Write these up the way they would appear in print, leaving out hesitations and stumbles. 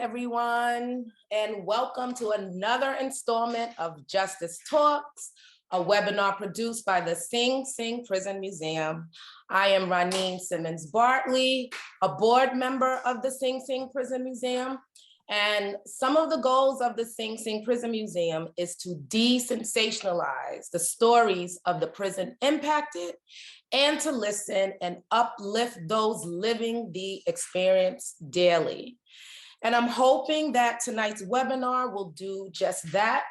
everyone, and welcome to another installment of Justice Talks, a webinar produced by the Sing Sing Prison Museum. I am Roneen Simmons Bartley, a board member of the Sing Sing Prison Museum. And some of the goals of the Sing Sing Prison Museum is to desensationalize the stories of the prison impacted and to listen and uplift those living the experience daily. And I'm hoping that tonight's webinar will do just that.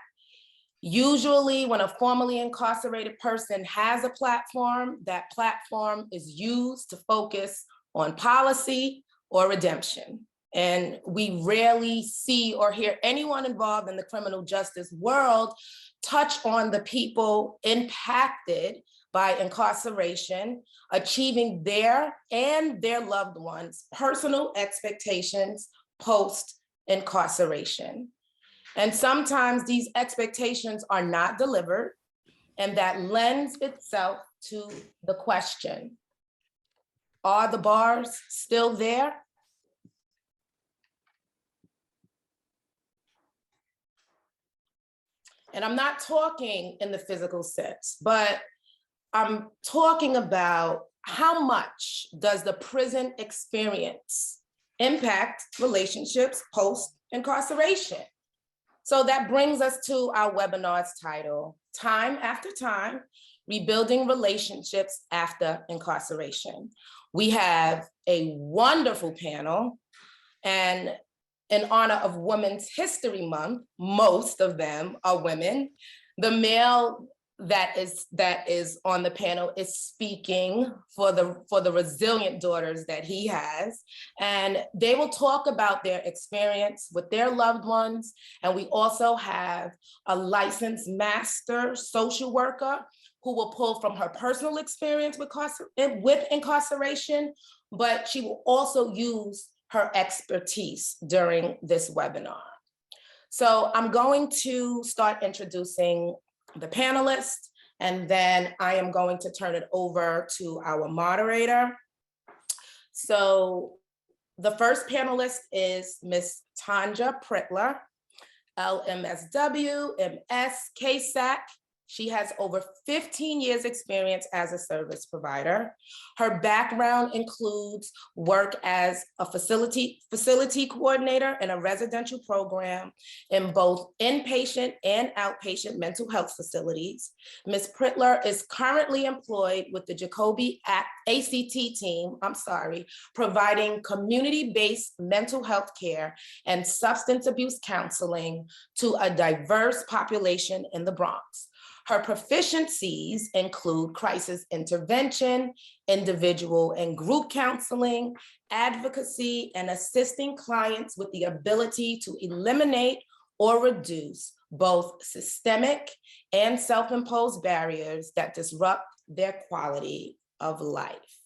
Usually when a formerly incarcerated person has a platform, that platform is used to focus on policy or redemption. And we rarely see or hear anyone involved in the criminal justice world touch on the people impacted by incarceration, achieving their and their loved ones' personal expectations post-incarceration. And sometimes these expectations are not delivered, and that lends itself to the question, are the bars still there? And I'm not talking in the physical sense, but I'm talking about how much does the prison experience impact relationships post-incarceration? So that brings us to our webinar's title, Time After Time, Rebuilding Relationships After Incarceration. We have a wonderful panel, and in honor of Women's History Month, most of them are women. The male that is on the panel is speaking for the resilient daughters that he has, and they will talk about their experience with their loved ones. And we also have a licensed master social worker who will pull from her personal experience with incarceration, but she will also use her expertise during this webinar. So I'm going to start introducing the panelists, and then I am going to turn it over to our moderator. So the first panelist is Ms. Tanja Prittler, LMSW, MS, KSAC. She has over 15 years experience as a service provider. Her background includes work as a facility coordinator in a residential program in both inpatient and outpatient mental health facilities. Ms. Prittler is currently employed with the Jacoby ACT team, providing community-based mental health care and substance abuse counseling to a diverse population in the Bronx. Her proficiencies include crisis intervention, individual and group counseling, advocacy, and assisting clients with the ability to eliminate or reduce both systemic and self-imposed barriers that disrupt their quality of life.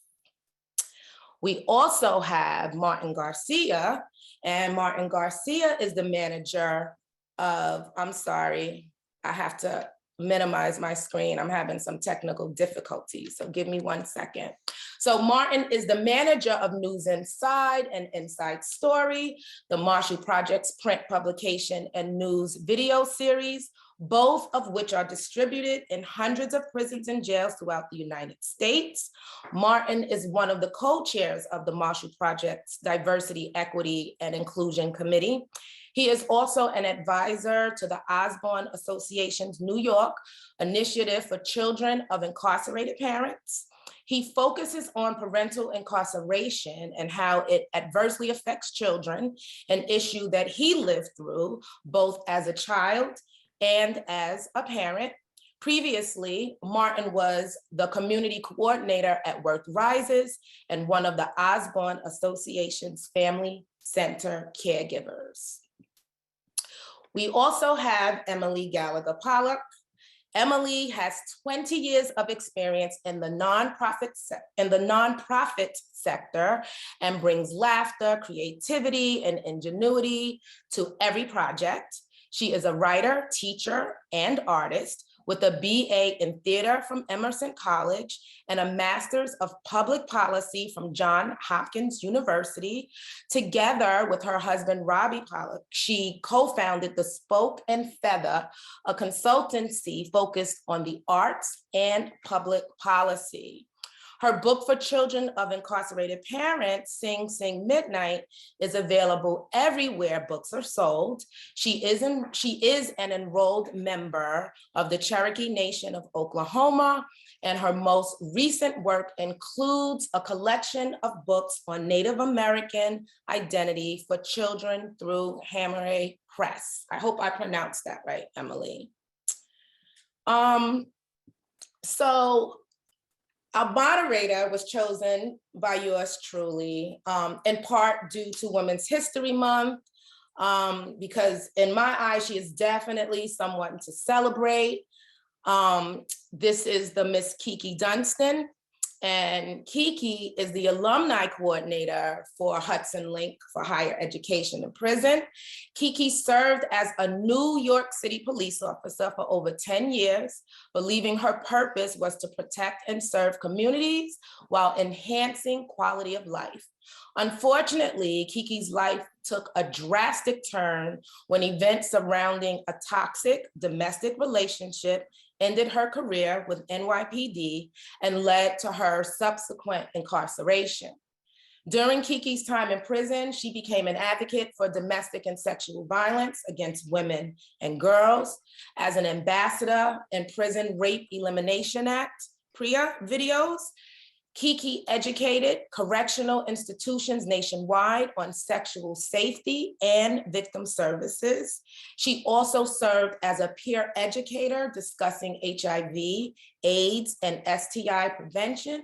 We also have Martin Garcia, and Martin Garcia is the manager of, I have to minimize my screen. I'm having some technical difficulties, so give me 1 second. So Martin is the manager of News Inside and Inside Story, the Marshall Project's print publication and news video series, both of which are distributed in hundreds of prisons and jails throughout the United States. Martin is one of the co-chairs of the Marshall Project's Diversity, Equity, and Inclusion Committee. He is also an advisor to the Osborne Association's New York Initiative for Children of Incarcerated Parents. He focuses on parental incarceration and how it adversely affects children, an issue that he lived through both as a child and as a parent. Previously, Martin was the community coordinator at Worth Rises and one of the Osborne Association's Family Center caregivers. We also have Emily Gallagher Pollock. Emily has 20 years of experience in the nonprofit sector and brings laughter, creativity, and ingenuity to every project. She is a writer, teacher, and artist with a BA in theater from Emerson College and a master's of public policy from Johns Hopkins University. Together with her husband, Robbie Pollock, she co-founded The Spoke and Feather, a consultancy focused on the arts and public policy. Her book for children of incarcerated parents, Sing Sing Midnight, is available everywhere books are sold. She is an enrolled member of the Cherokee Nation of Oklahoma, and her most recent work includes a collection of books on Native American identity for children through Hameray Press. I hope I pronounced that right, Emily. So our moderator was chosen by yours truly, in part due to Women's History Month, because in my eyes, she is definitely someone to celebrate. This is the Miss Kiki Dunstan, and Kiki is the alumni coordinator for Hudson Link for Higher Education in Prison. Kiki served as a New York City police officer for over 10 years, believing her purpose was to protect and serve communities while enhancing quality of life. Unfortunately, Kiki's life took a drastic turn when events surrounding a toxic domestic relationship ended her career with NYPD and led to her subsequent incarceration. During Kiki's time in prison, she became an advocate for domestic and sexual violence against women and girls. As an ambassador in Prison Rape Elimination Act, PREA videos, Kiki educated correctional institutions nationwide on sexual safety and victim services. She also served as a peer educator discussing HIV, AIDS, and STI prevention.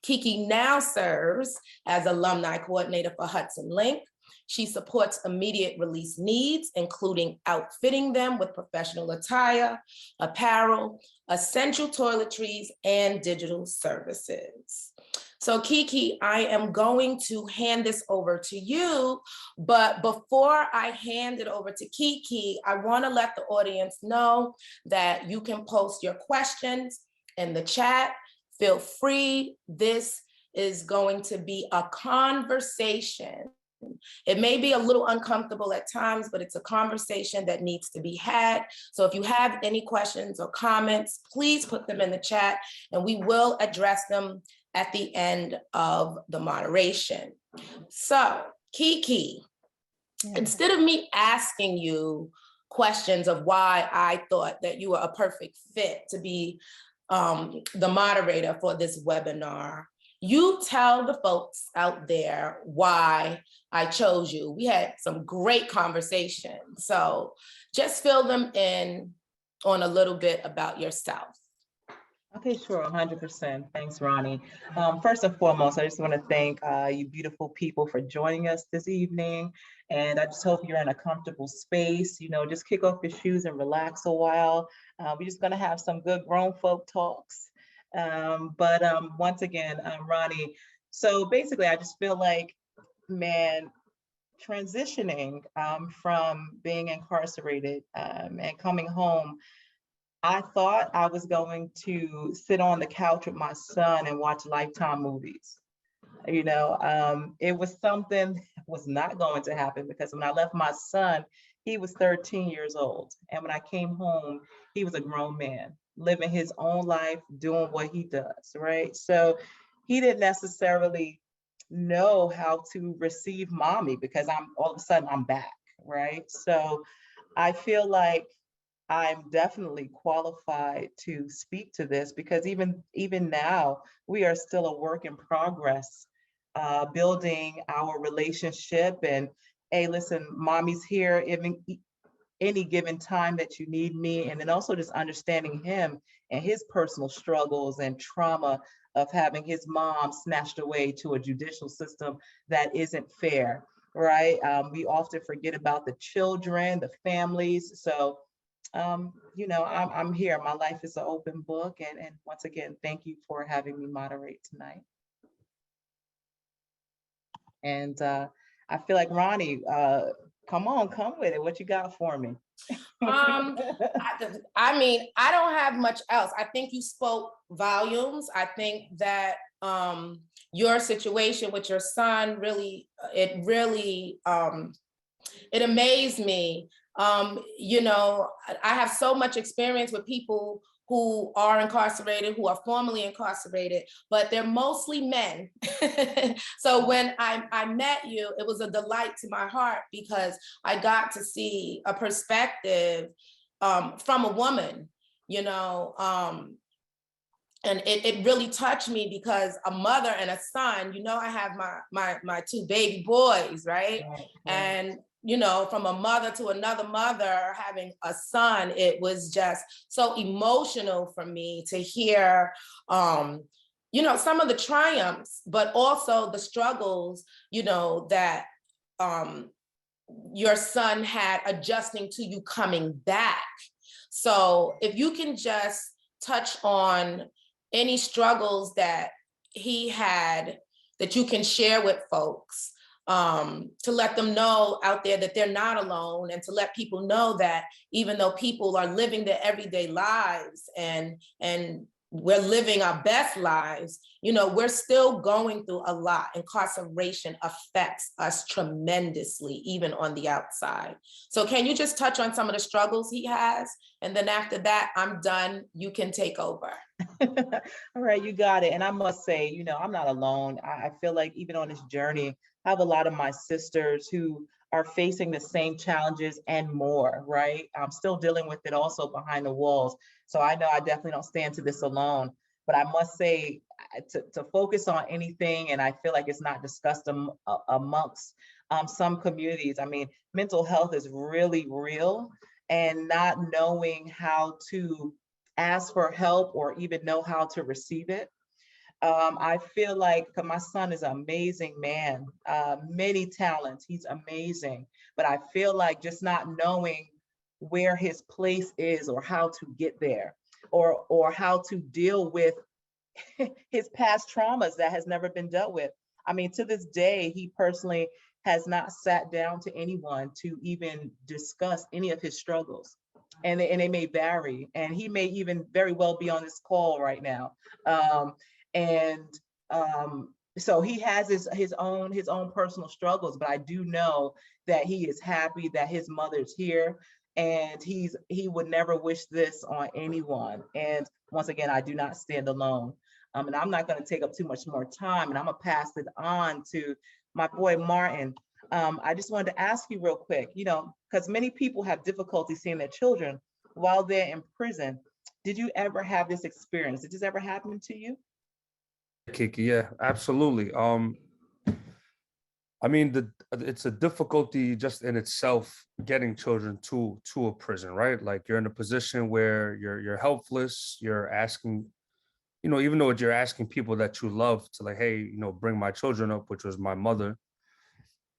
Kiki now serves as alumni coordinator for Hudson Link. She supports immediate release needs, including outfitting them with professional attire, apparel, essential toiletries, and digital services. So Kiki, I am going to hand this over to you, but before I hand it over to Kiki, I want to let the audience know that you can post your questions in the chat. Feel free. This is going to be a conversation. It may be a little uncomfortable at times, but it's a conversation that needs to be had. So if you have any questions or comments, please put them in the chat and we will address them at the end of the moderation. So Kiki, instead of me asking you questions of why I thought that you were a perfect fit to be the moderator for this webinar, you tell the folks out there why I chose you. We had some great conversations. So just fill them in on a little bit about yourself. Okay, sure, 100%. Thanks, Ronnie. First and foremost, I just want to thank you beautiful people for joining us this evening. And I just hope you're in a comfortable space. You know, just kick off your shoes and relax a while. We're just going to have some good grown folk talks. But once again, Ronnie, so basically, I just feel like, man, transitioning from being incarcerated and coming home, I thought I was going to sit on the couch with my son and watch Lifetime movies. You know, it was something that was not going to happen because when I left my son, he was 13 years old. And when I came home, he was a grown man, living his own life, doing what he does, right? So he didn't necessarily know how to receive mommy because all of a sudden I'm back, right? So I feel like I'm definitely qualified to speak to this because even now we are still a work in progress, building our relationship. And hey, listen, mommy's here any given time that you need me. And then also just understanding him and his personal struggles and trauma of having his mom snatched away to a judicial system that isn't fair, right? We often forget about the children, the families. So you know, I'm here. My life is an open book. And once again, thank you for having me moderate tonight. And I feel like Ronnie, Come on, come with it. What you got for me? I mean, I don't have much else. I think you spoke volumes. I think that your situation with your son it amazed me. You know, I have so much experience with people who are incarcerated, who are formerly incarcerated, but they're mostly men. So when I met you, it was a delight to my heart because I got to see a perspective from a woman, you know, and it really touched me because a mother and a son, you know, I have my two baby boys, right? Right. And you know, from a mother to another mother having a son, it was just so emotional for me to hear, you know, some of the triumphs, but also the struggles, you know, that your son had adjusting to you coming back. So if you can just touch on any struggles that he had that you can share with folks, to let them know out there that they're not alone, and to let people know that even though people are living their everyday lives and we're living our best lives, you know, we're still going through a lot. Incarceration affects us tremendously, even on the outside. So can you just touch on some of the struggles he has? And then after that, I'm done. You can take over. All right, you got it. And I must say, you know, I'm not alone. I feel like even on this journey, I have a lot of my sisters who are facing the same challenges and more, right? I'm still dealing with it also behind the walls. So I know I definitely don't stand to this alone. But I must say, to focus on anything, and I feel like it's not discussed amongst some communities. I mean, mental health is really real, and not knowing how to ask for help or even know how to receive it. I feel like, 'cause my son is an amazing man, many talents, he's amazing, but I feel like just not knowing where his place is or how to get there, or how to deal with his past traumas that has never been dealt with. I mean, to this day, he personally has not sat down to anyone to even discuss any of his struggles. And they may vary, and he may even very well be on this call right now. And so he has his own personal struggles, but I do know that he is happy that his mother's here, and he would never wish this on anyone. And once again, I do not stand alone. And I'm not going to take up too much more time, and I'm gonna pass it on to my boy Martin. I just wanted to ask you real quick, you know, because many people have difficulty seeing their children while they're in prison. Did you ever have this experience? Did this ever happen to you? Kiki, yeah, absolutely. I mean, it's a difficulty just in itself getting children to a prison, right? Like you're in a position where you're helpless. You're asking, you know, even though you're asking people that you love to, like, hey, you know, bring my children up, which was my mother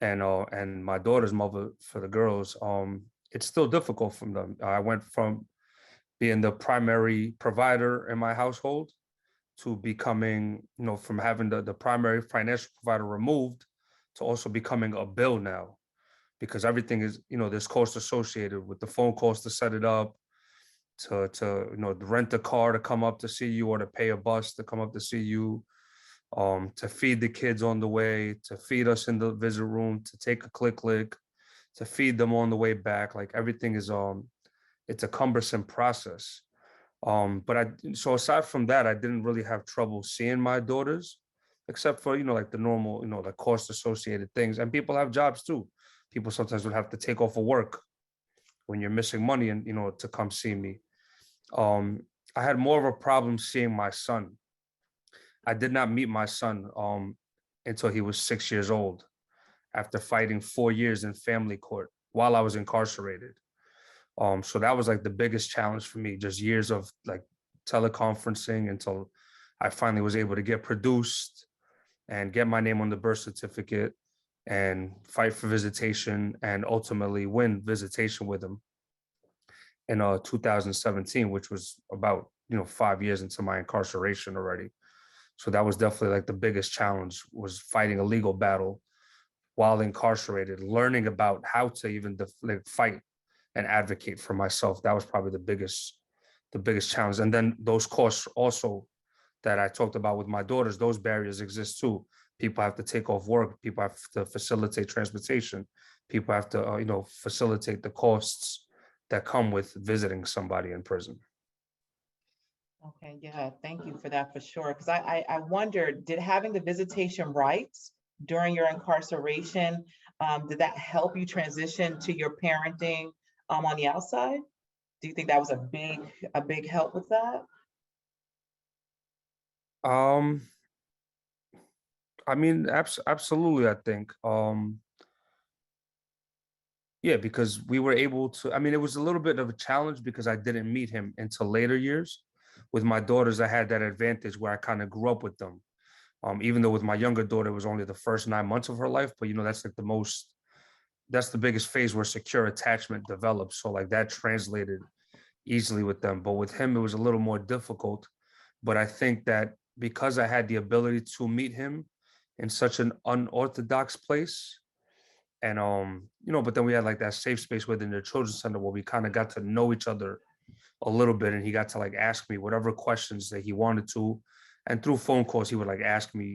and my daughter's mother for the girls. It's still difficult from them. I went from being the primary provider in my household to becoming, you know, from having the primary financial provider removed to also becoming a bill now, because everything is, you know, there's cost associated with the phone calls to set it up, to you know, rent a car to come up to see you, or to pay a bus to come up to see you, to feed the kids on the way, to feed us in the visit room, to take a click, to feed them on the way back. Like everything is it's a cumbersome process. So aside from that, I didn't really have trouble seeing my daughters, except for, you know, like the normal, you know, the cost associated things. And people have jobs too. People sometimes would have to take off of work when you're missing money and, you know, to come see me. I had more of a problem seeing my son. I did not meet my son until he was 6 years old, after fighting 4 years in family court while I was incarcerated. So that was like the biggest challenge for me, just years of like teleconferencing until I finally was able to get produced and get my name on the birth certificate and fight for visitation and ultimately win visitation with him in 2017, which was about, you know, 5 years into my incarceration already. So that was definitely like the biggest challenge, was fighting a legal battle while incarcerated, learning about how to even fight and advocate for myself. That was probably the biggest challenge. And then those costs also that I talked about with my daughters, those barriers exist too. People have to take off work. People have to facilitate transportation. People have to, facilitate the costs that come with visiting somebody in prison. Okay, yeah, thank you for that for sure. Because I wondered, did having the visitation rights during your incarceration, did that help you transition to your parenting on the outside? Do you think that was a big help with that? I mean, absolutely, I think. Yeah, because we were able to, I mean, it was a little bit of a challenge because I didn't meet him until later years. With my daughters, I had that advantage where I kind of grew up with them. Even though with my younger daughter, it was only the first 9 months of her life, but that's like that's the biggest phase where secure attachment develops. So like that translated easily with them. But with him, it was a little more difficult. But I think that because I had the ability to meet him in such an unorthodox place, and but then we had like that safe space within the children's center where we kind of got to know each other a little bit, and he got to like ask me whatever questions that he wanted to, and through phone calls he would like ask me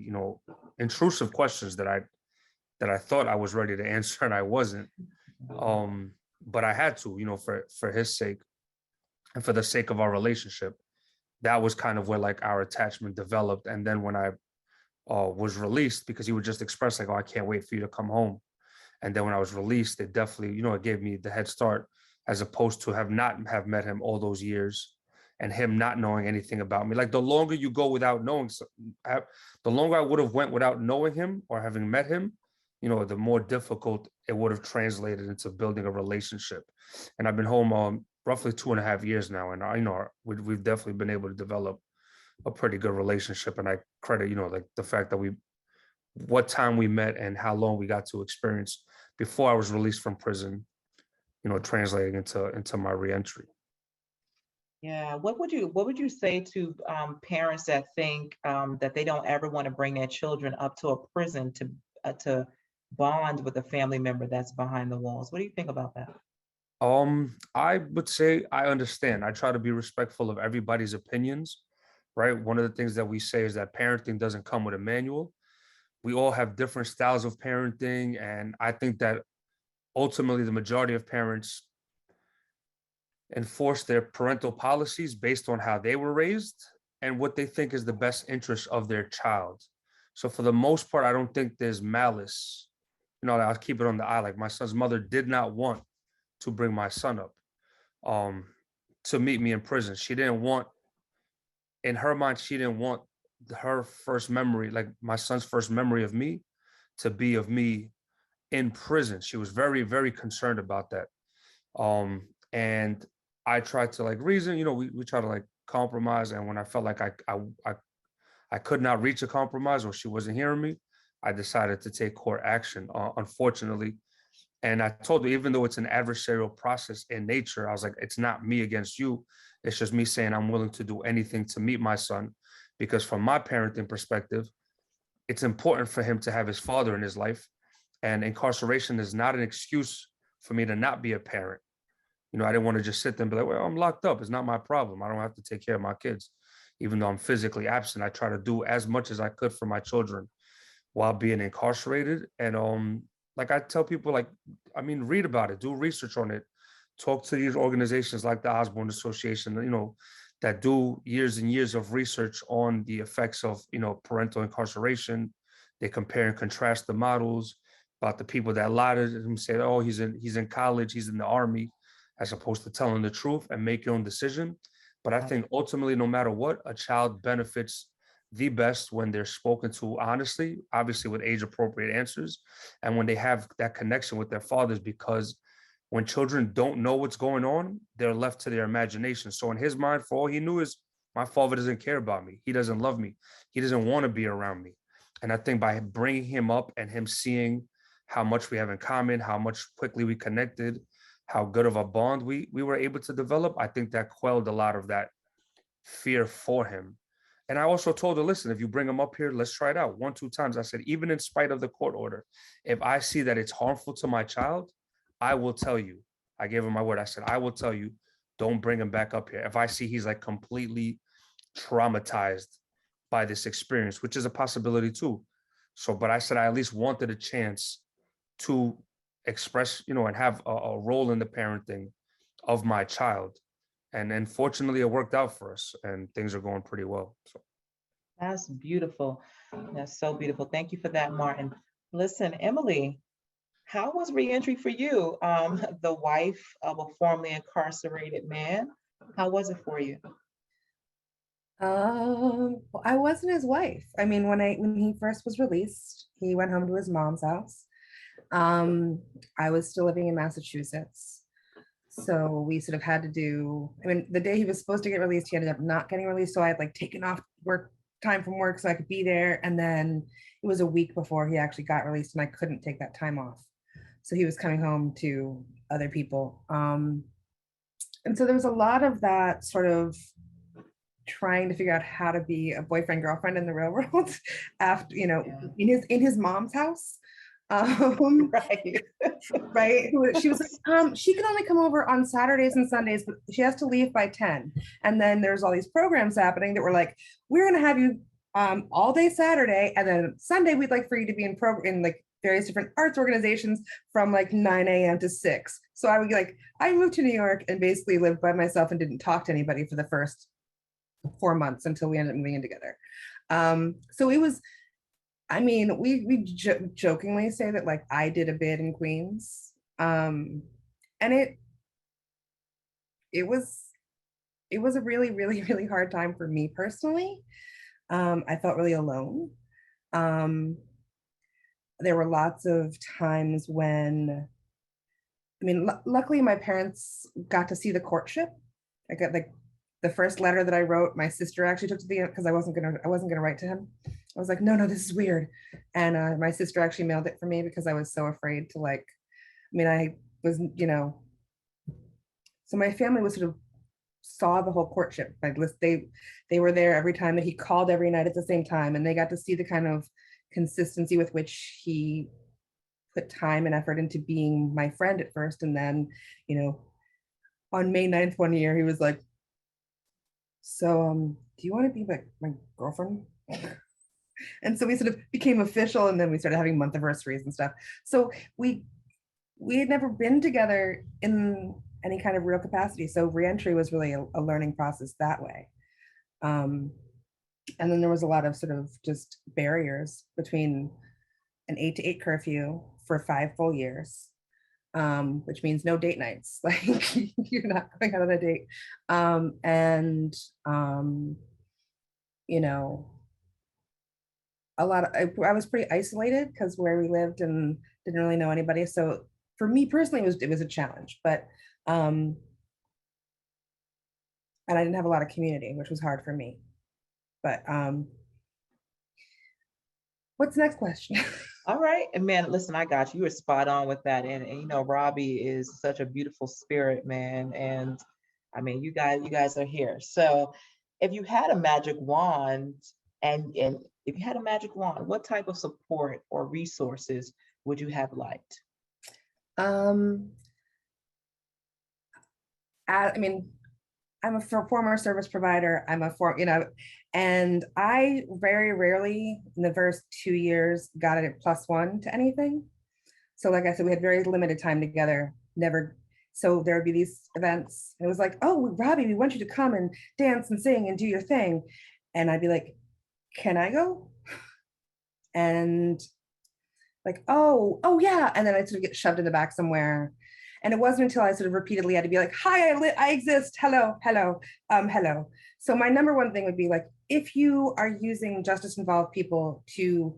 intrusive questions that I thought I was ready to answer and I wasn't, but I had to, for his sake and for the sake of our relationship. That was kind of where like our attachment developed. And then when I was released, because he would just express like, oh, I can't wait for you to come home. And then when I was released, it definitely, it gave me the head start, as opposed to have met him all those years and him not knowing anything about me. Like the longer you go without knowing, the longer I would have went without knowing him or having met him, the more difficult it would have translated into building a relationship. And I've been home roughly 2.5 years now, and we've definitely been able to develop a pretty good relationship. And I credit, like the fact that what time we met and how long we got to experience before I was released from prison, translating into my reentry. Yeah, what would you say to parents that think that they don't ever want to bring their children up to a prison to bond with a family member that's behind the walls? What do you think about that? I would say I understand. I try to be respectful of everybody's opinions, right? One of the things that we say is that parenting doesn't come with a manual. We all have different styles of parenting, and I think that ultimately the majority of parents enforce their parental policies based on how they were raised and what they think is the best interest of their child. So for the most part, I don't think there's malice. I'll keep it on the eye. Like my son's mother did not want to bring my son up to meet me in prison. She didn't want, in her mind, she didn't want her first memory, like my son's first memory of me, to be of me in prison. She was very, very concerned about that. And I tried to like reason, we try to like compromise. And when I felt like I could not reach a compromise or she wasn't hearing me, I decided to take court action, unfortunately. And I told her, even though it's an adversarial process in nature, I was like, it's not me against you. It's just me saying I'm willing to do anything to meet my son, because from my parenting perspective, it's important for him to have his father in his life. And incarceration is not an excuse for me to not be a parent. I didn't want to just sit there and be like, well, I'm locked up. It's not my problem. I don't have to take care of my kids. Even though I'm physically absent, I try to do as much as I could for my children while being incarcerated. And like I tell people, read about it, do research on it, talk to these organizations like the Osborne Association, that do years and years of research on the effects of, parental incarceration. They compare and contrast the models about the people that lied to him, say, oh, he's in college, he's in the army, as opposed to telling the truth and make your own decision. But I think ultimately, no matter what, a child benefits the best when they're spoken to honestly, obviously with age appropriate answers, and when they have that connection with their fathers, because when children don't know what's going on, they're left to their imagination. So in his mind, for all he knew is my father doesn't care about me. He doesn't love me. He doesn't want to be around me. And I think by bringing him up and him seeing how much we have in common, how much quickly we connected, how good of a bond we were able to develop, I think that quelled a lot of that fear for him. And I also told her, listen, if you bring him up here, let's try it out 1, 2 times. I said, even in spite of the court order, if I see that it's harmful to my child, I will tell you. I gave him my word. I said, I will tell you, don't bring him back up here. If I see he's like completely traumatized by this experience, which is a possibility too. So, but I said, I at least wanted a chance to express, and have a role in the parenting of my child. And fortunately, it worked out for us, and things are going pretty well. So That's beautiful. That's so beautiful. Thank you for that, Martin. Listen, Emily, how was reentry for you? The wife of a formerly incarcerated man. How was it for you? Well, I wasn't his wife. I mean, when he first was released, he went home to his mom's house. I was still living in Massachusetts. So we sort of had to do, I mean, the day he was supposed to get released, he ended up not getting released. So I had like taken off work time from work so I could be there. And then it was a week before he actually got released and I couldn't take that time off. So he was coming home to other people. And so there was a lot of that sort of trying to figure out how to be a boyfriend girlfriend in the real world after, in his mom's house. Right. Right. She was like, she can only come over on Saturdays and Sundays, but she has to leave by 10. And then there's all these programs happening that were like, we're going to have you all day Saturday. And then Sunday, we'd like for you to be in like various different arts organizations from like 9 a.m. to 6. So I moved to New York and basically lived by myself and didn't talk to anybody for the first 4 months until we ended up moving in together. So it was, I mean, we jokingly say that like I did a bid in Queens, and it was a really, really, really hard time for me personally. I felt really alone. There were lots of times when, I mean, luckily my parents got to see the courtship. I got like the first letter that I wrote, my sister actually took to the end because I wasn't gonna write to him. I was like, no, this is weird. And my sister actually mailed it for me because I was so afraid to like, I mean, I was, so my family was sort of saw the whole courtship. They were there every time that he called every night at the same time. And they got to see the kind of consistency with which he put time and effort into being my friend at first. And then, on May 9th, one year, he was like, so, do you want to be my girlfriend? And so we sort of became official, and then we started having month anniversaries and stuff. So we had never been together in any kind of real capacity. So reentry was really a learning process that way. And then there was a lot of sort of just barriers between an 8 to 8 curfew for 5 full years, which means no date nights. Like you're not going out on a date. I was pretty isolated because where we lived and didn't really know anybody. So for me personally, it was a challenge, but and I didn't have a lot of community, which was hard for me. But what's the next question? All right. And man, listen, I got you. You were spot on with that. And Robbie is such a beautiful spirit, man. And I mean, you guys are here. So if you had a magic wand and if you had a magic wand, what type of support or resources would you have liked? I mean, I'm a former service provider. And I very rarely in the first 2 years got a +1 to anything. So like I said, we had very limited time together, never. So there would be these events. It was like, oh, Robbie, we want you to come and dance and sing and do your thing. And I'd be like, can I go? And like, oh yeah. And then I'd sort of get shoved in the back somewhere. And it wasn't until I sort of repeatedly had to be like, hi, I exist. Hello. Hello. So my number one thing would be like, if you are using justice involved people to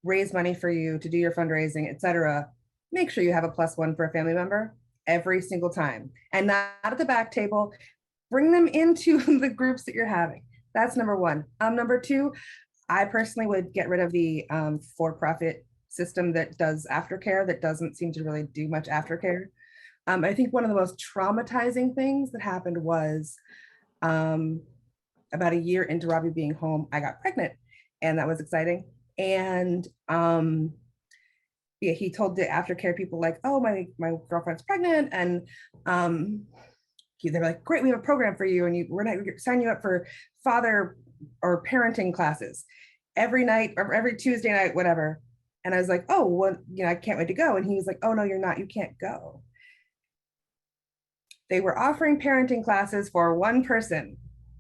raise money for you, to do your fundraising, et cetera, make sure you have a +1 for a family member every single time, and not at the back table. Bring them into the groups that you're having. That's number one. Number two, I personally would get rid of the for-profit system that does aftercare, that doesn't seem to really do much aftercare. I think one of the most traumatizing things that happened was about a year into Robbie being home, I got pregnant, and that was exciting. And yeah, he told the aftercare people like, oh, my girlfriend's pregnant, and they were like, great, we have a program for you, and we're going to sign you up for father or parenting classes every night or every Tuesday night, whatever. And I was like, oh, well, I can't wait to go. And he was like, oh no, you're not, you can't go. They were offering parenting classes for one person,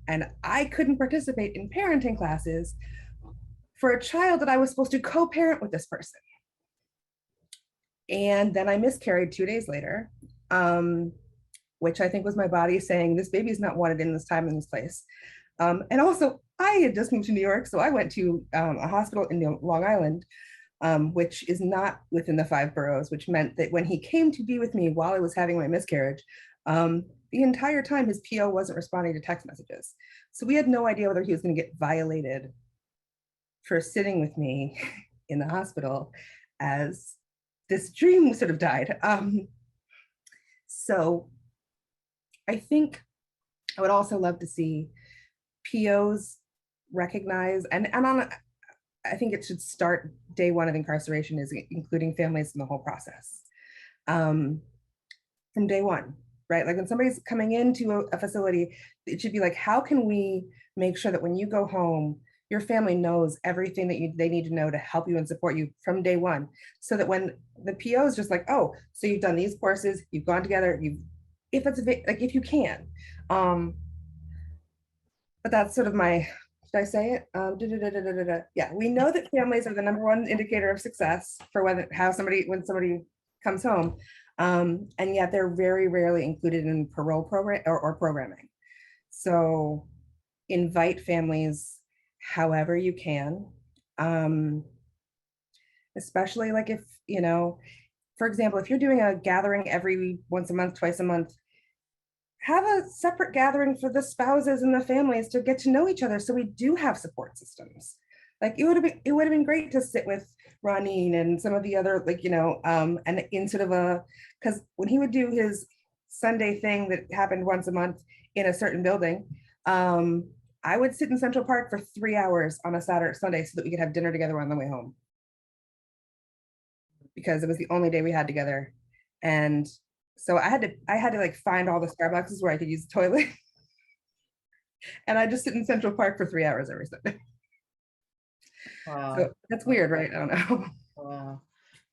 and I couldn't participate in parenting classes for a child that I was supposed to co-parent with this person. And then I miscarried 2 days later, which I think was my body saying, this baby's not wanted in this time in this place. And also, I had just moved to New York, so I went to a hospital in Long Island, which is not within the 5 boroughs, which meant that when he came to be with me while I was having my miscarriage, the entire time his PO wasn't responding to text messages. So we had no idea whether he was going to get violated for sitting with me in the hospital as this dream sort of died. So I think I would also love to see POs recognize, and I think it should start day one of incarceration, is including families in the whole process. From day one, right? Like when somebody's coming into a facility, it should be like, how can we make sure that when you go home, your family knows everything that they need to know to help you and support you from day one, so that when the PO is just like, oh, so you've done these courses, you've gone together, if you can. But that's sort of my, should I say it? Yeah, we know that families are the #1 indicator of success for when somebody comes home. And yet they're very rarely included in parole program or programming. So invite families however you can, especially like if, for example, if you're doing a gathering every once a month, twice a month, have a separate gathering for the spouses and the families to get to know each other, so we do have support systems. Like it would have been great to sit with Ronnie and some of the other, and in sort of because when he would do his Sunday thing that happened once a month in a certain building, I would sit in Central Park for 3 hours on a Sunday so that we could have dinner together on the way home, because it was the only day we had together. And so I had to like find all the Starbucks where I could use the toilet. And I just sit in Central Park for 3 hours every Sunday. Wow. So that's weird, right? I don't know. Wow.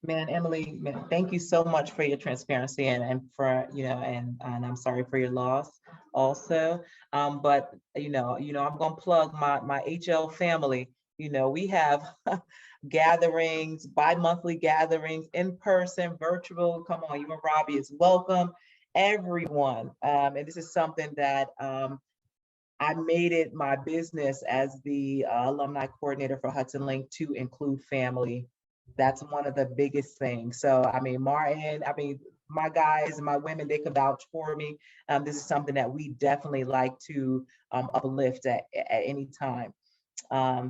Man, Emily, man, thank you so much for your transparency and for, and I'm sorry for your loss also. But, I'm going to plug my HL family. We have gatherings, bi-monthly gatherings, in person, virtual. Come on, you and Robbie is welcome, everyone. And this is something that I made it my business as the alumni coordinator for Hudson Link to include family. That's one of the biggest things. So, Martin, my guys and my women, they can vouch for me. This is something that we definitely like to uplift at any time.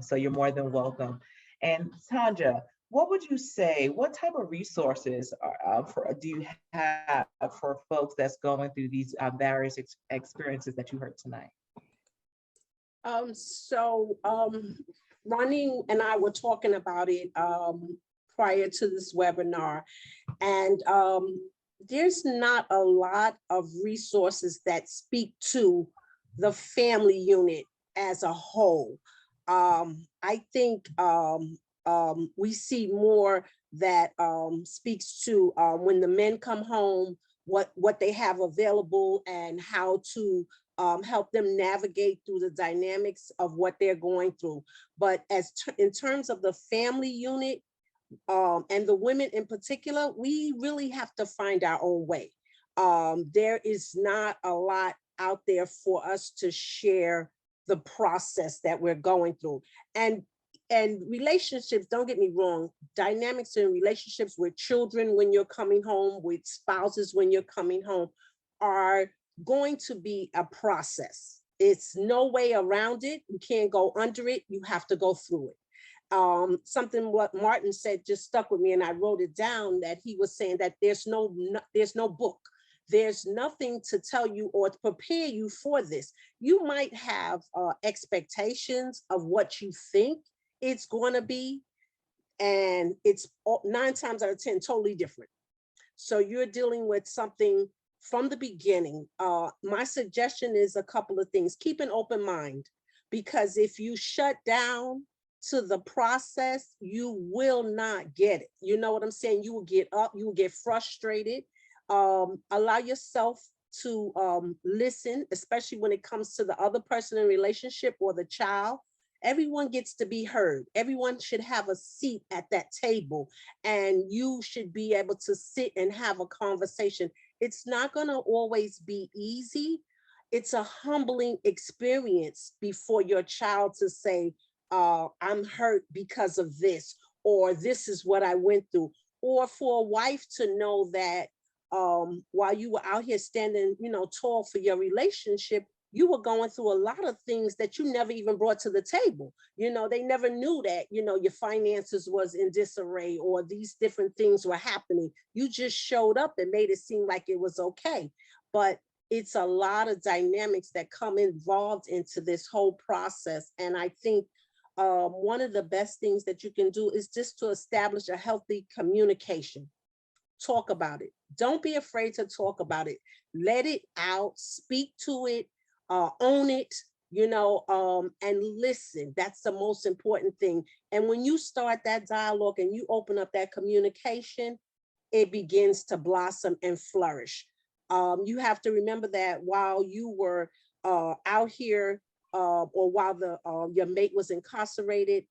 So you're more than welcome. And Tanja, what would you say, what type of resources do you have for folks that's going through these various experiences that you heard tonight? Ronnie and I were talking about it prior to this webinar, and there's not a lot of resources that speak to the family unit as a whole. I think we see more that speaks to when the men come home, what they have available and how to help them navigate through the dynamics of what they're going through. But in terms of the family unit and the women in particular, we really have to find our own way. There is not a lot out there for us to share the process that we're going through. And relationships, don't get me wrong, dynamics in relationships with children when you're coming home, with spouses when you're coming home, are going to be a process. It's no way around it. You can't go under it. You have to go through it. Something what Martin said just stuck with me, and I wrote it down, that he was saying that there's no book. There's nothing to tell you or to prepare you for this. You might have expectations of what you think it's going to be, and it's 9 times out of 10 totally different. So you're dealing with something from the beginning. My suggestion is a couple of things. Keep an open mind, because if you shut down to the process, you will not get it. You know what I'm saying? You will get up, you will get frustrated. Allow yourself to listen, especially when it comes to the other person in relationship or the child. Everyone gets to be heard. Everyone should have a seat at that table, and you should be able to sit and have a conversation. It's not going to always be easy. It's a humbling experience before your child to say, I'm hurt because of this, or this is what I went through. Or for a wife to know that while you were out here standing, tall for your relationship, you were going through a lot of things that you never even brought to the table. They never knew that, your finances was in disarray, or these different things were happening. You just showed up and made it seem like it was okay. But it's a lot of dynamics that come involved into this whole process. And I think one of the best things that you can do is just to establish a healthy communication. Talk about it. Don't be afraid to talk about it. Let it out, speak to it, own it, and listen. That's the most important thing. And when you start that dialogue and you open up that communication, it begins to blossom and flourish. You have to remember that while you were out here, or while your mate was incarcerated,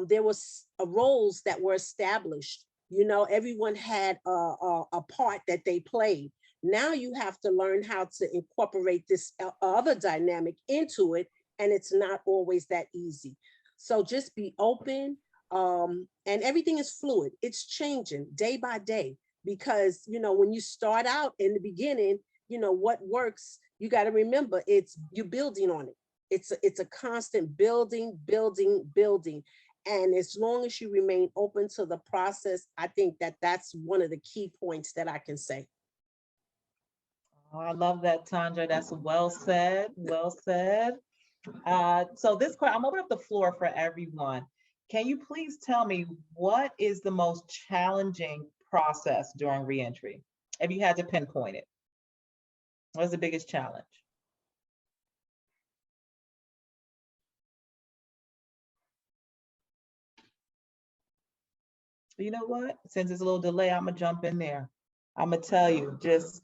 there was roles that were established. Everyone had a part that they played. Now you have to learn how to incorporate this other dynamic into it, and it's not always that easy. So just be open, and everything is fluid. It's changing day by day, because when you start out in the beginning, what works, you got to remember, you're building on it. It's a constant building. And as long as you remain open to the process, I think that's one of the key points that I can say. Oh, I love that, Tanja. That's well said. Well said. So I'm opening up the floor for everyone. Can you please tell me, what is the most challenging process during reentry? If you had to pinpoint it, what's the biggest challenge? You know what? Since it's a little delay, I'm gonna jump in there. I'm gonna tell you, just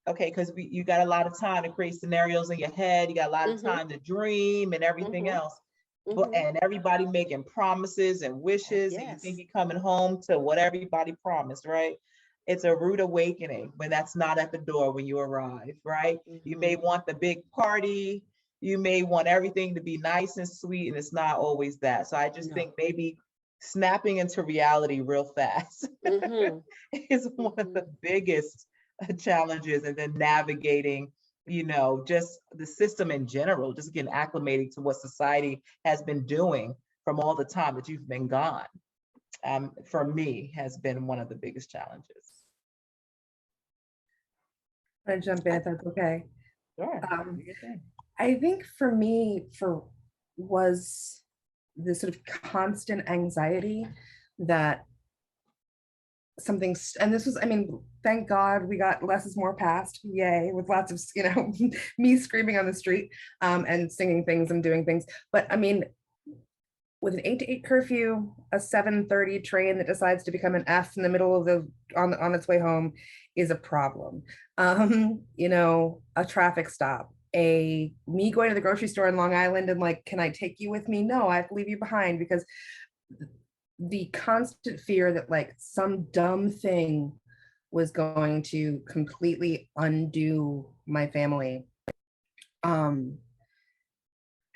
okay, because you got a lot of time to create scenarios in your head. You got a lot of time to dream and everything else. But and everybody making promises and wishes, and you think you're coming home to what everybody promised, right? It's a rude awakening when that's not at the door when you arrive, right? You may want the big party, you may want everything to be nice and sweet, and it's not always that. So I just think maybe snapping into reality real fast is one of the biggest challenges, and then navigating, just the system in general, just getting acclimated to what society has been doing from all the time that you've been gone, for me, has been one of the biggest challenges. I'm gonna jump in if that's okay. Sure. I think for me, was this sort of constant anxiety that and this was, thank God we got less is more passed, yay, with lots of, me screaming on the street, and singing things and doing things. But with an 8 to 8 curfew, a 7:30 train that decides to become an F in the middle of on its way home is a problem. A traffic stop, me going to the grocery store in Long Island and like, can I take you with me? No, I have to leave you behind, because the constant fear that like some dumb thing was going to completely undo my family. And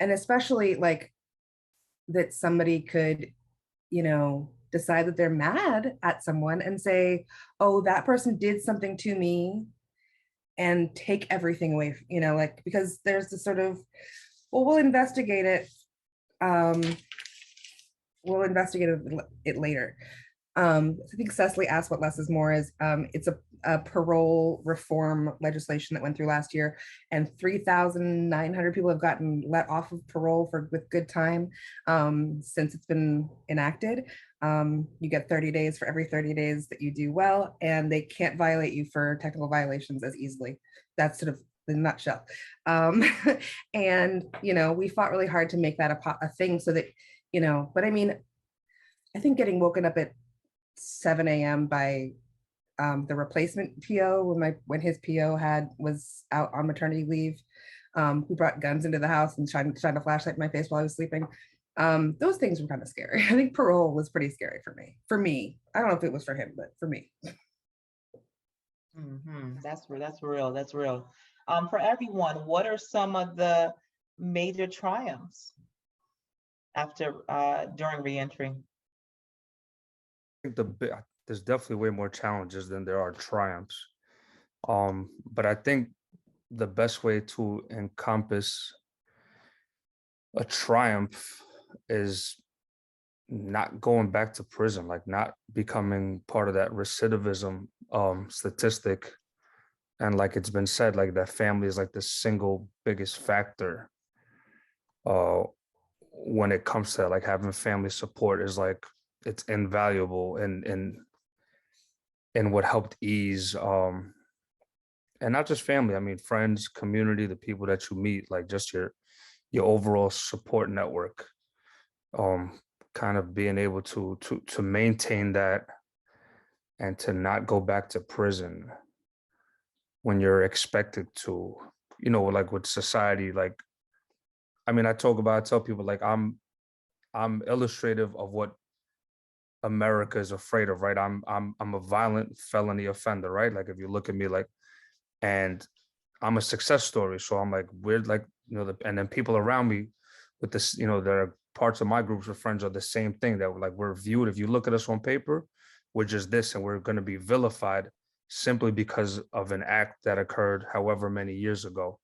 especially like that somebody could, decide that they're mad at someone and say, oh, that person did something to me, and take everything away, because there's this sort of, well, we'll investigate it. We'll investigate it later. I think Cecily asked what less is more is. It's a parole reform legislation that went through last year, and 3,900 people have gotten let off of parole with good time since it's been enacted. You get 30 days for every 30 days that you do well, and they can't violate you for technical violations as easily. That's sort of the nutshell. And, we fought really hard to make that a thing so that, but I mean, I think getting woken up at 7 a.m. by the replacement PO when his PO was out on maternity leave, who brought guns into the house and shined a flashlight in my face while I was sleeping. Those things were kind of scary. I think parole was pretty scary for me. I don't know if it was for him, but for me. That's real. That's real. For everyone, what are some of the major triumphs during reentry? I think there's definitely way more challenges than there are triumphs. But I think the best way to encompass a triumph is not going back to prison, like not becoming part of that recidivism statistic. And like it's been said, like that family is like the single biggest factor when it comes to like having family support is like it's invaluable in what helped ease and not just family, I mean friends, community, the people that you meet, like just your overall support network. Kind of being able to maintain that and to not go back to prison when you're expected to, like with society, like I mean I tell people like I'm illustrative of what America is afraid of, right? I'm a violent felony offender, right? Like if you look at me, like, and I'm a success story, so I'm like weird, like and then people around me with this, there are parts of my groups of friends are the same thing, that we're viewed. If you look at us on paper, we're just this, and we're going to be vilified simply because of an act that occurred however many years ago.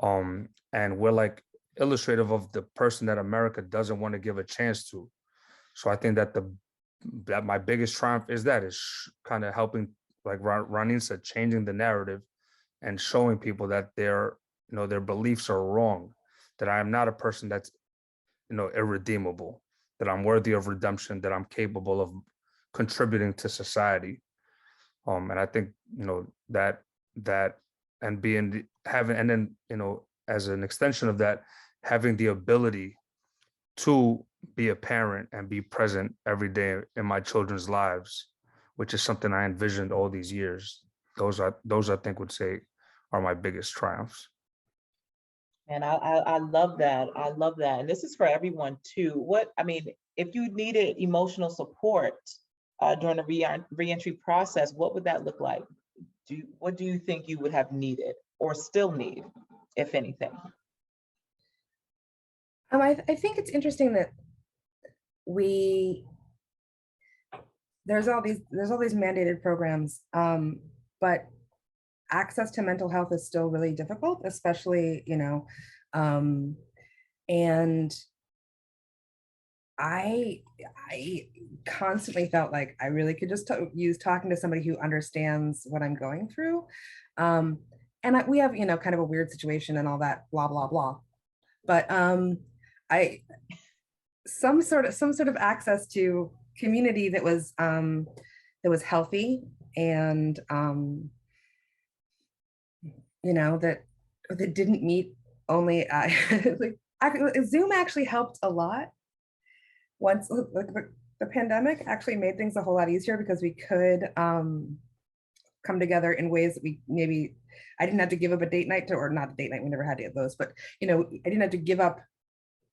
And we're like illustrative of the person that America doesn't want to give a chance to. So I think that my biggest triumph is kind of helping, like Ronnie said, changing the narrative and showing people that their beliefs are wrong, that I am not a person that's irredeemable, that I'm worthy of redemption, that I'm capable of contributing to society. And I think that and then as an extension of that, having the ability to be a parent and be present every day in my children's lives, which is something I envisioned all these years. Those I think would say are my biggest triumphs. And I love that. I love that. And this is for everyone too. If you needed emotional support during the reentry process, what would that look like? What do you think you would have needed or still need, if anything? I think it's interesting that there's all these mandated programs, but access to mental health is still really difficult, especially, and I constantly felt like I really could just use talking to somebody who understands what I'm going through. And we have, kind of a weird situation and all that, blah, blah, blah. But some sort of access to community that was healthy and that didn't meet only Zoom actually helped a lot. Once the pandemic actually made things a whole lot easier because we could come together in ways that I didn't have to give up a date night or not a date night, we never had those, but I didn't have to give up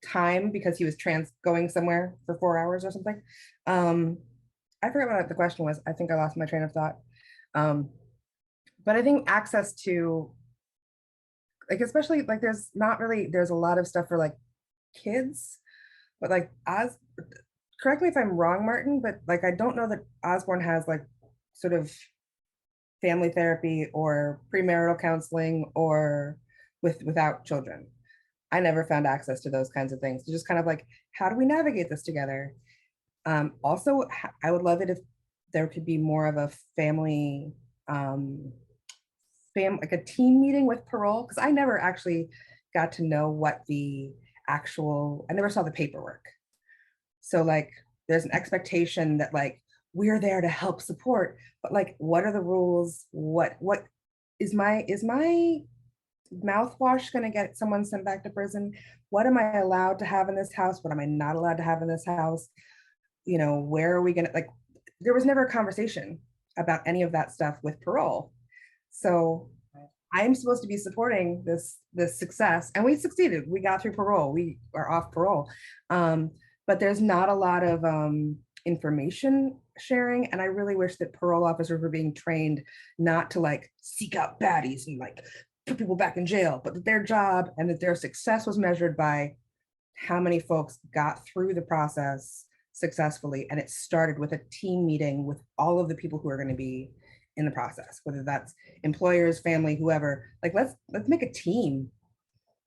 time because he was going somewhere for 4 hours or something. I forgot what the question was. I think I lost my train of thought. But I think access to, especially there's a lot of stuff for kids, but correct me if I'm wrong, Martin, but I don't know that Osborne has sort of family therapy or premarital counseling or without children. I never found access to those kinds of things. Just kind of how do we navigate this together? Also, I would love it if there could be more of a family, like a team meeting with parole, because I never actually got to know what I never saw the paperwork. So like, there's an expectation that like, we're there to help support, but like, what are the rules? What is my mouthwash going to get someone sent back to prison? What am I allowed to have in this house? What am I not allowed to have in this house? You know, where are we going to, like, there was never a conversation about any of that stuff with parole. So I'm supposed to be supporting this success, and we succeeded. We got through parole. We are off parole. But there's not a lot of information sharing. And I really wish that parole officers were being trained not to like seek out baddies and like put people back in jail, but that their job and that their success was measured by how many folks got through the process successfully. And it started with a team meeting with all of the people who are going to be in the process, whether that's employers, family, whoever. Like, let's make a team.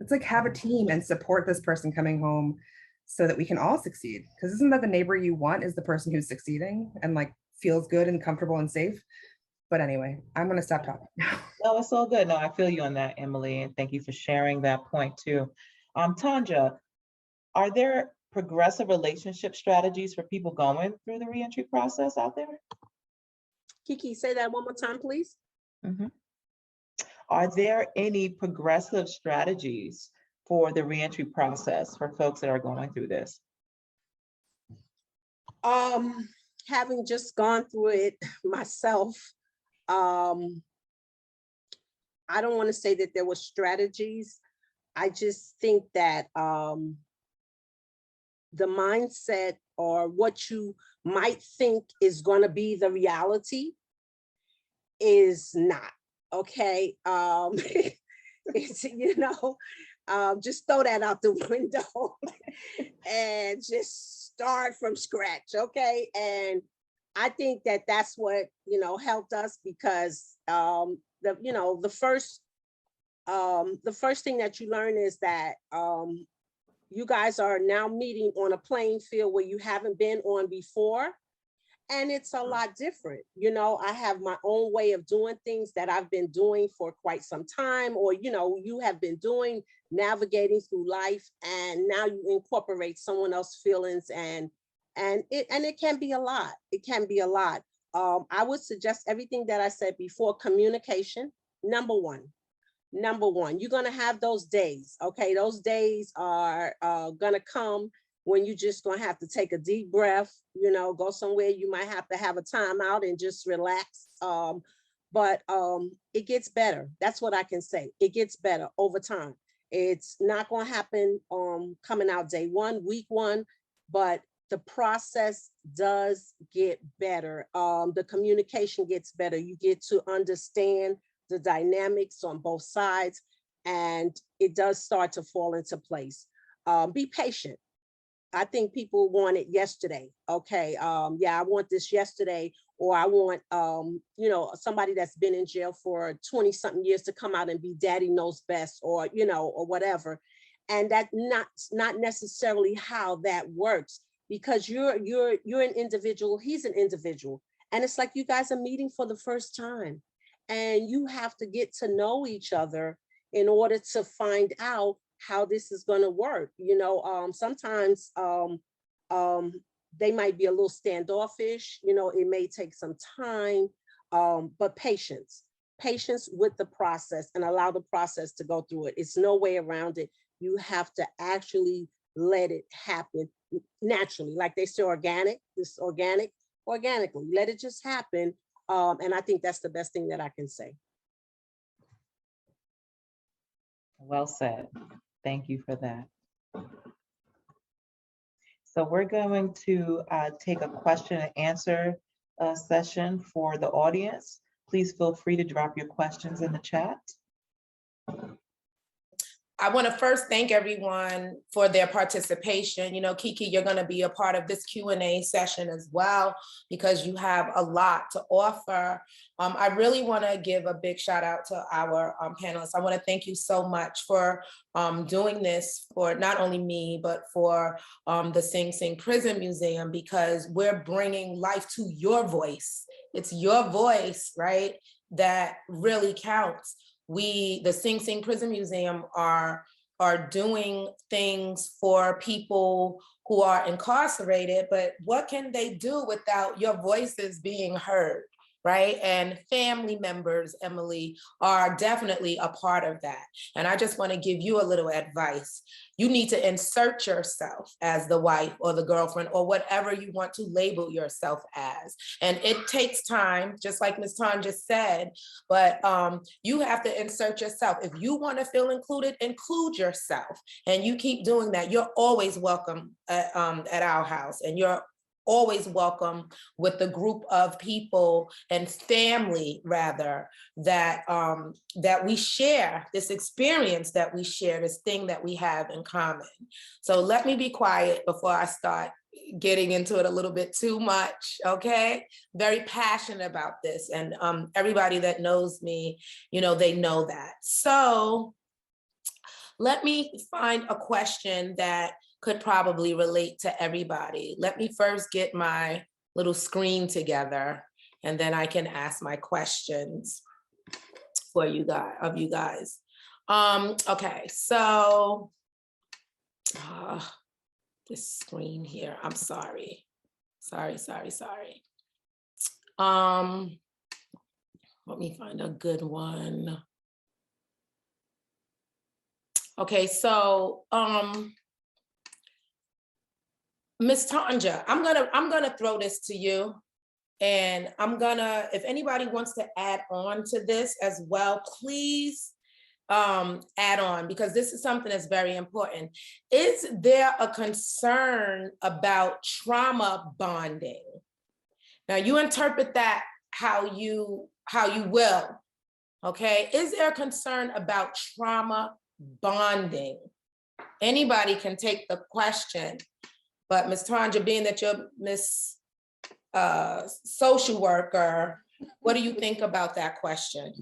Let's like have a team and support this person coming home so that we can all succeed. Because isn't that the neighbor you want, is the person who's succeeding and like feels good and comfortable and safe? But anyway, I'm going to stop talking now. No, it's all good. No, I feel you on that, Emily, and thank you for sharing that point too. Tanja, are there progressive relationship strategies for people going through the reentry process out there? Kiki, say that one more time, please. Mm-hmm. Are there any progressive strategies for the reentry process for folks that are going through this? Having just gone through it myself, I don't want to say that there were strategies. I just think that the mindset or what you might think is going to be the reality is not, okay? It's, you know, just throw that out the window and just start from scratch, okay? And I think that that's what, you know, helped us, because the first thing that you learn is that you guys are now meeting on a playing field where you haven't been on before. And it's a lot different. You know, I have my own way of doing things that I've been doing for quite some time, or, you know, you have been doing, navigating through life, and now you incorporate someone else's feelings, and it can be a lot. It can be a lot. I would suggest everything that I said before. Communication, number one. You're gonna have those days, okay? Those days are gonna come when you just gonna have to take a deep breath, you know, go somewhere. You might have to have a timeout and just relax. But it gets better. That's what I can say. It gets better over time. It's not gonna happen coming out day one, week one, but the process does get better. The communication gets better. You get to understand the dynamics on both sides, and it does start to fall into place. Be patient. I think people want it yesterday. Okay, yeah, I want this yesterday, or I want, you know, somebody that's been in jail for 20 something years to come out and be daddy knows best, or, you know, or whatever. And that's not necessarily how that works, because you're an individual, he's an individual. And it's like you guys are meeting for the first time, and you have to get to know each other in order to find out how this is going to work. You know, sometimes they might be a little standoffish, you know, it may take some time, but patience with the process, and allow the process to go through it. It's no way around it. You have to actually let it happen naturally. Like they say, organically, let it just happen. And I think that's the best thing that I can say. Well said. Thank you for that. So we're going to take a question and answer session for the audience. Please feel free to drop your questions in the chat. I want to first thank everyone for their participation. You know, Kiki, you're going to be a part of this Q&A session as well, because you have a lot to offer. I really want to give a big shout out to our panelists. I want to thank you so much for doing this for not only me, but for the Sing Sing Prison Museum, because we're bringing life to your voice. It's your voice, right, that really counts. We, the Sing Sing Prison Museum, are doing things for people who are incarcerated, but what can they do without your voices being heard, right? And family members, Emily, are definitely a part of that. And I just want to give you a little advice. You need to insert yourself as the wife or the girlfriend or whatever you want to label yourself as. And it takes time, just like Ms. Tanja said, but you have to insert yourself. If you want to feel included, include yourself. And you keep doing that. You're always welcome at our house, and you're always welcome with the group of people and family, rather, that that we share this experience, that we share this thing that we have in common. So let me be quiet before I start getting into it a little bit too much, okay? Very passionate about this, and everybody that knows me, you know, they know that. So let me find a question that could probably relate to everybody. Let me first get my little screen together, and then I can ask my questions for you guys. Okay, so this screen here, I'm sorry. Sorry. Let me find a good one. Okay, so Ms. Tanja, I'm gonna throw this to you, and if anybody wants to add on to this as well, please add on, because this is something that's very important. Is there a concern about trauma bonding? Now you interpret that how you will, okay? Is there a concern about trauma bonding? Anybody can take the question. But Ms. Tanja, being that you're Miss Social Worker, what do you think about that question?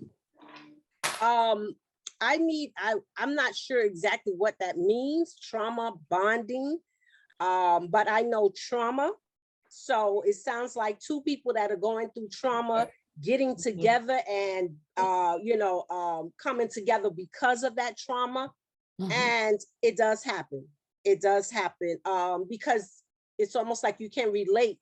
I'm not sure exactly what that means, trauma bonding, but I know trauma. So it sounds like two people that are going through trauma getting together and coming together because of that trauma. And it does happen. It does happen because it's almost like you can relate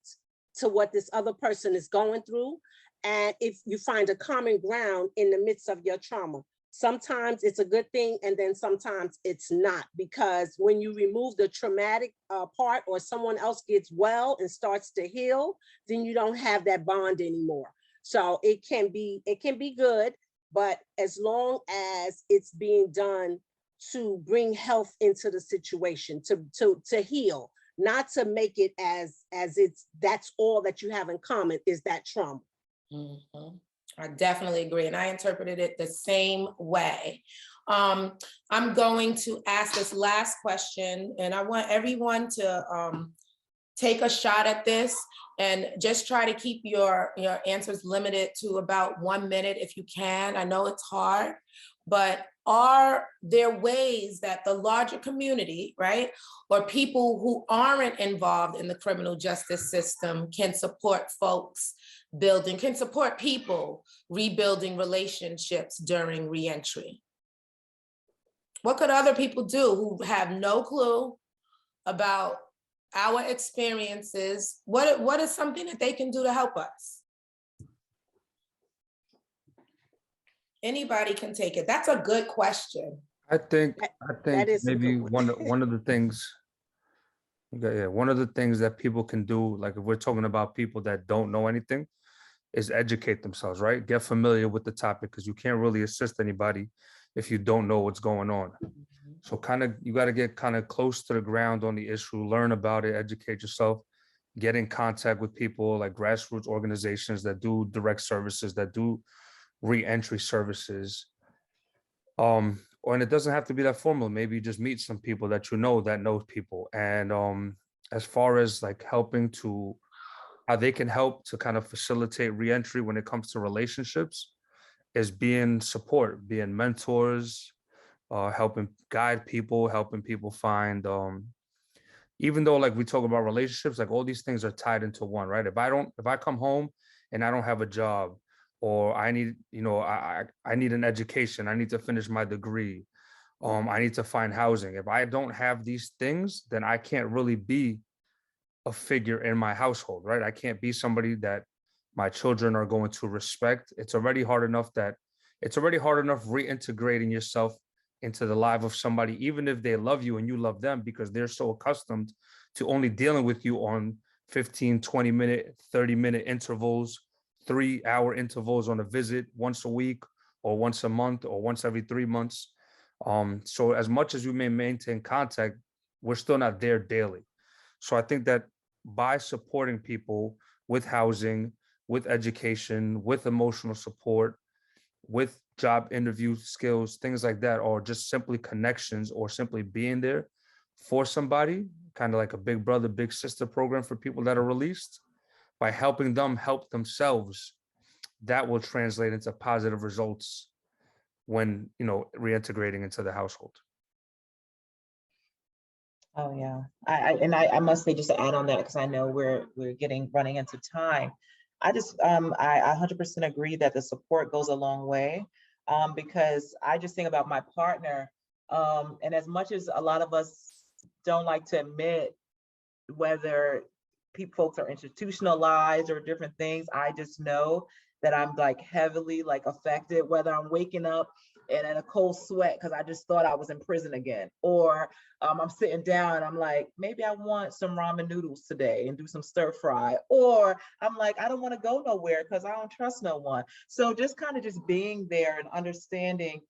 to what this other person is going through. And if you find a common ground in the midst of your trauma, sometimes it's a good thing, and then sometimes it's not, because when you remove the traumatic part, or someone else gets well and starts to heal, then you don't have that bond anymore. So it can be good, but as long as it's being done to bring health into the situation, to heal, not to make it as that's all that you have in common is that trauma. I definitely agree, and I interpreted it the same way. I'm going to ask this last question, and I want everyone to take a shot at this, and just try to keep your answers limited to about 1 minute if you can. I know it's hard, but are there ways that the larger community, right, or people who aren't involved in the criminal justice system can support folks can support people rebuilding relationships during reentry? What could other people do who have no clue about our experiences? What is something that they can do to help us? Anybody can take it. That's a good question. I think maybe one of the things, one of the things that people can do, like if we're talking about people that don't know anything, is educate themselves, right? Get familiar with the topic, because you can't really assist anybody if you don't know what's going on. So you got to get kind of close to the ground on the issue, learn about it, educate yourself, get in contact with people like grassroots organizations that do direct services, that do reentry services. and it doesn't have to be that formal. Maybe you just meet some people that you know that knows people. And as far as like helping to how they can help to kind of facilitate reentry when it comes to relationships, is being support, being mentors, helping guide people, helping people find, even though like we talk about relationships, like all these things are tied into one, right? If I come home and I don't have a job, or I need, I need an education, I need to finish my degree, I need to find housing. If I don't have these things, then I can't really be a figure in my household, right? I can't be somebody that my children are going to respect. It's already hard enough reintegrating yourself into the life of somebody, even if they love you and you love them, because they're so accustomed to only dealing with you on 15, 20-minute, 30-minute intervals, 3-hour intervals on a visit once a week or once a month or once every 3 months. So as much as we may maintain contact, we're still not there daily. So I think that by supporting people with housing, with education, with emotional support, with job interview skills, things like that, or just simply connections, or simply being there for somebody, kind of like a big brother, big sister program for people that are released, by helping them help themselves, that will translate into positive results when, reintegrating into the household. Oh yeah, I must say, just to add on that, because I know we're running into time. I 100% agree that the support goes a long way, because I just think about my partner, and as much as a lot of us don't like to admit whether folks are institutionalized or different things, I just know that I'm like heavily like affected, whether I'm waking up and in a cold sweat because I just thought I was in prison again, or I'm sitting down and I'm like, maybe I want some ramen noodles today and do some stir fry, or I'm like, I don't want to go nowhere because I don't trust no one. So just kind of just being there and understanding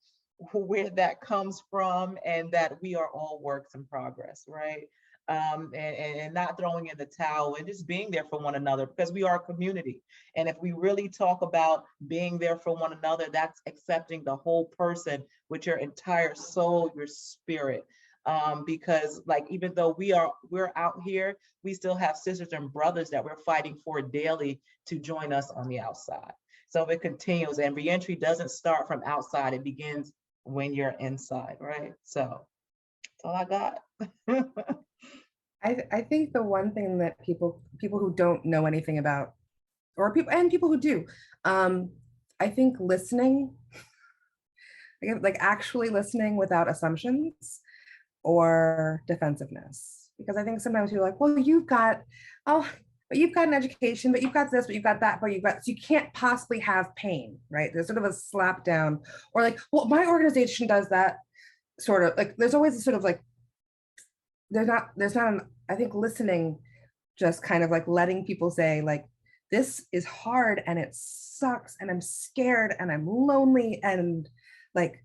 where that comes from, and that we are all works in progress, right? And not throwing in the towel, and just being there for one another, because we are a community. And if we really talk about being there for one another, that's accepting the whole person with your entire soul, your spirit. Because like, even though we're out here, we still have sisters and brothers that we're fighting for daily to join us on the outside. So it continues, and reentry doesn't start from outside, it begins when you're inside, right? So that's all I got. I think the one thing that people who don't know anything about, or people who do, I think listening, like actually listening without assumptions or defensiveness. Because I think sometimes you're like, well, but you've got an education, but you've got this, but you've got that, but so you can't possibly have pain, right? There's sort of a slap down, or like, well, my organization does that, sort of like, there's always a sort of like, I think listening, just kind of like letting people say like, this is hard and it sucks and I'm scared and I'm lonely, and like,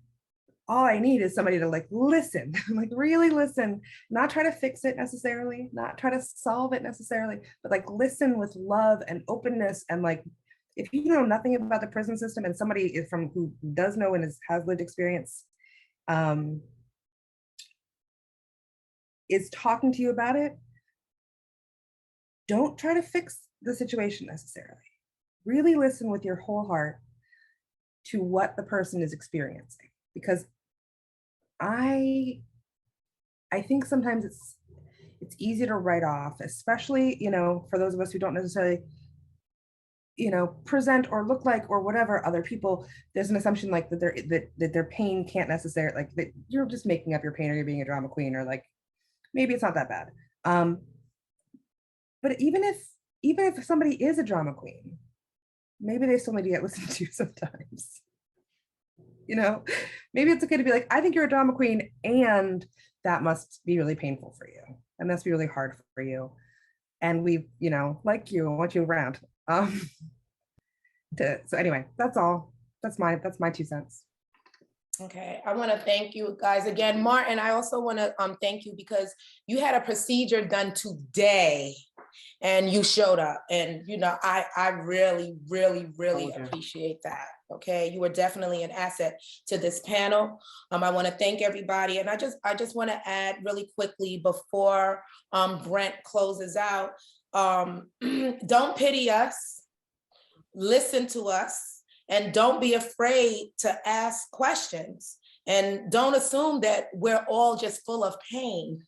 all I need is somebody to like listen, like really listen, not try to fix it necessarily, not try to solve it necessarily, but like listen with love and openness. And like, if you know nothing about the prison system and somebody is who does know and has lived experience, is talking to you about it, don't try to fix the situation necessarily. Really listen with your whole heart to what the person is experiencing, because I think sometimes it's easy to write off, especially, for those of us who don't necessarily, present or look like or whatever other people. There's an assumption like that their pain can't necessarily, like, that you're just making up your pain, or you're being a drama queen, or like maybe it's not that bad. But even if somebody is a drama queen, maybe they still need to get listened to sometimes. Maybe it's okay to be like, I think you're a drama queen, and that must be really painful for you, and must be really hard for you, and we, like you, want you around. So anyway, that's all. That's my 2 cents. Okay, I want to thank you guys again. Martin, I also want to thank you, because you had a procedure done today and you showed up. And, you know, I really, really, really Pleasure. appreciate that. Okay, you were definitely an asset to this panel. I want to thank everybody. And I just want to add really quickly before Brent closes out, don't pity us, listen to us, and don't be afraid to ask questions. And don't assume that we're all just full of pain.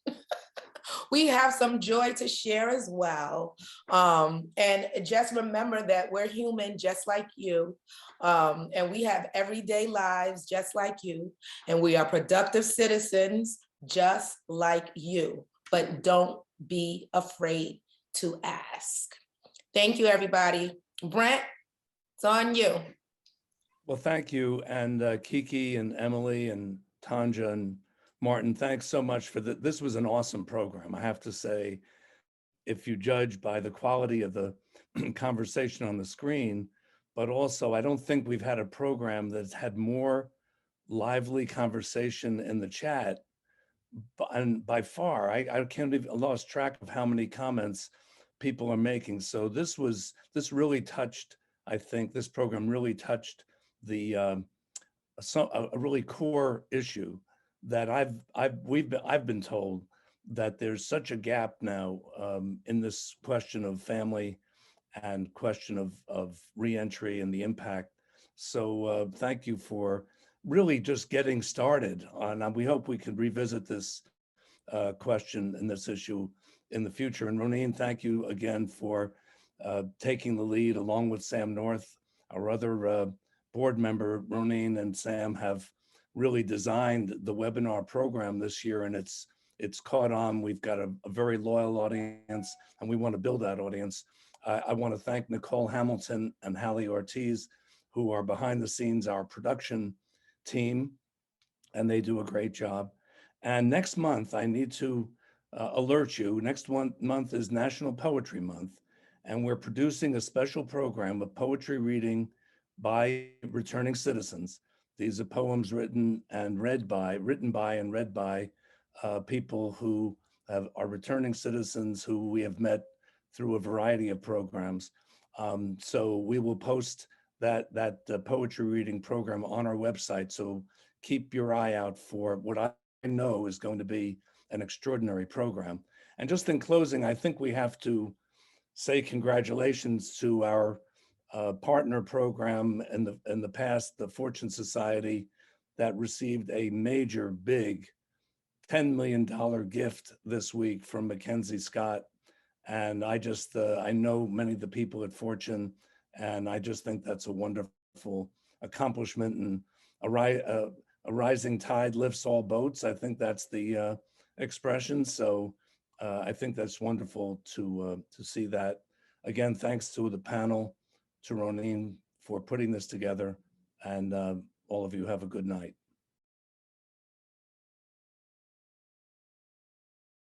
We have some joy to share as well. And just remember that we're human just like you. And we have everyday lives just like you. And we are productive citizens just like you. But don't be afraid to ask. Thank you, everybody. Brent, it's on you. Well, thank you. And Kiki and Emily and Tanja and Martin, thanks so much for that. This was an awesome program. I have to say, if you judge by the quality of the conversation on the screen, but also I don't think we've had a program that's had more lively conversation in the chat. And by far, I can't even lost track of how many comments people are making. So this really touched, I think this program really touched the a really core issue that I've been told that there's such a gap now in this question of family and question of reentry and the impact. So thank you for really just getting started on. We hope we can revisit this question and this issue in the future. And Roneen, thank you again for taking the lead along with Sam North, our other board member. Roneen and Sam have really designed the webinar program this year, and it's caught on. We've got a very loyal audience, and we want to build that audience. I want to thank Nicole Hamilton and Hallie Ortiz, who are behind the scenes, our production team, and they do a great job. And next month, I need to alert you, next month is National Poetry Month, and we're producing a special program of poetry reading by returning citizens. These are poems written by people who are returning citizens who we have met through a variety of programs. So we will post that poetry reading program on our website. So keep your eye out for what I know is going to be an extraordinary program. And just in closing, I think we have to say congratulations to our partner program in the past, the Fortune Society, that received a major, big $10 million gift this week from Mackenzie Scott. And I just, I know many of the people at Fortune, and I just think that's a wonderful accomplishment. And a rising tide lifts all boats. I think that's the expression. So I think that's wonderful to see that. Again, thanks to the panel, to Roneen for putting this together, and all of you have a good night.